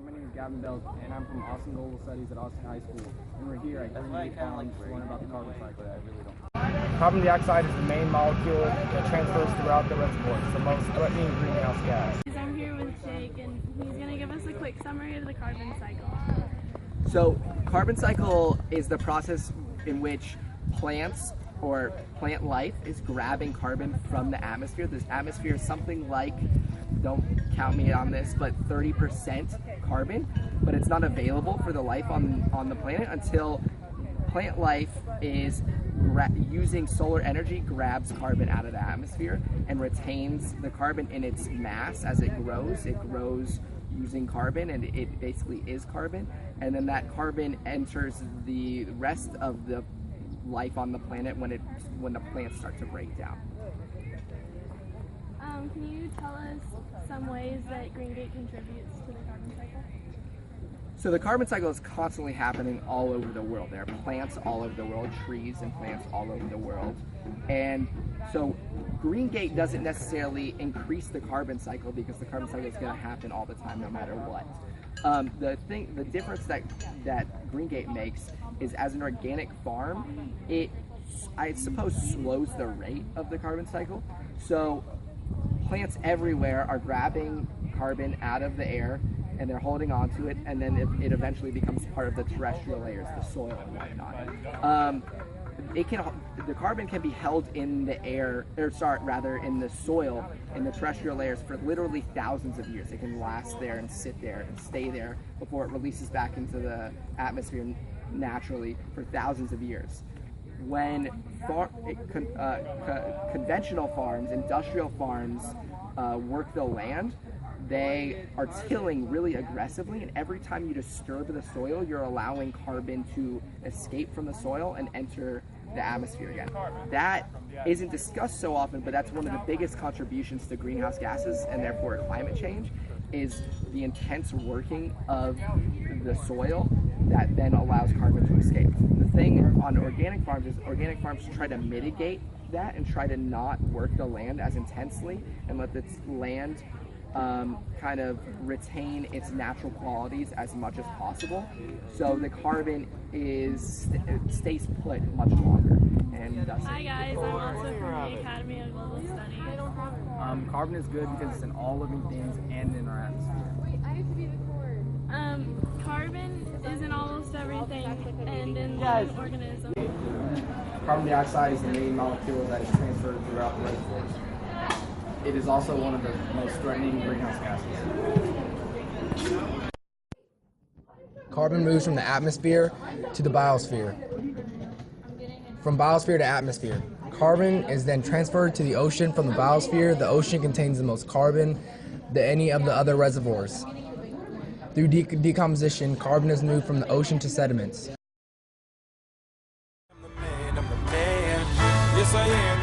My name is Gavin, and I'm from Austin Global Studies at Austin High School, and we're here at Green Farms to learn about the carbon cycle. Carbon dioxide is the main molecule that transfers throughout the reservoir. It's the most threatening greenhouse gas. I'm here with Jake, and he's going to give us a quick summary of the carbon cycle. So, carbon cycle is the process in which plants or plant life is grabbing carbon from the atmosphere. This atmosphere is something like, don't count me on this, but 30% carbon, but it's not available for the life on the planet until plant life is using solar energy, grabs carbon out of the atmosphere and retains the carbon in its mass as it grows. It grows using carbon, and it basically is carbon, and then that carbon enters the rest of the life on the planet when the plants start to break down. Can you tell us some ways that GreenGate contributes to the carbon cycle? So the carbon cycle is constantly happening all over the world. There are plants all over the world, trees and plants all over the world. And so GreenGate doesn't necessarily increase the carbon cycle because the carbon cycle is going to happen all the time no matter what. The difference that GreenGate makes is, as an organic farm, it, I suppose, slows the rate of the carbon cycle. So plants everywhere are grabbing carbon out of the air and they're holding on to it, and then it eventually becomes part of the terrestrial layers, the soil and whatnot. The carbon can be held in the air, in the soil, in the terrestrial layers for literally thousands of years. It can last there and sit there and stay there before it releases back into the atmosphere naturally for thousands of years. When conventional farms, industrial farms, work the land, they are tilling really aggressively, and every time you disturb the soil, you're allowing carbon to escape from the soil and enter the atmosphere again. That isn't discussed so often, but that's one of the biggest contributions to greenhouse gases and therefore climate change, is the intense working of the soil that then allows carbon to escape. The thing on organic farms is organic farms try to mitigate that and try to not work the land as intensely and let the land kind of retain its natural qualities as much as possible, so the carbon stays put much longer. And hi guys, I'm also from the Academy of Global Studies. Carbon is good because it's in all living things and in our atmosphere. Carbon is in almost everything and in living organisms. Carbon dioxide is the main molecule that is transferred throughout the reservoirs. It is also one of the most threatening greenhouse gases. Carbon moves from the atmosphere to the biosphere. From biosphere to atmosphere. Carbon is then transferred to the ocean from the biosphere. The ocean contains the most carbon than any of the other reservoirs. Through decomposition, carbon is moved from the ocean to sediments. Yes, I am.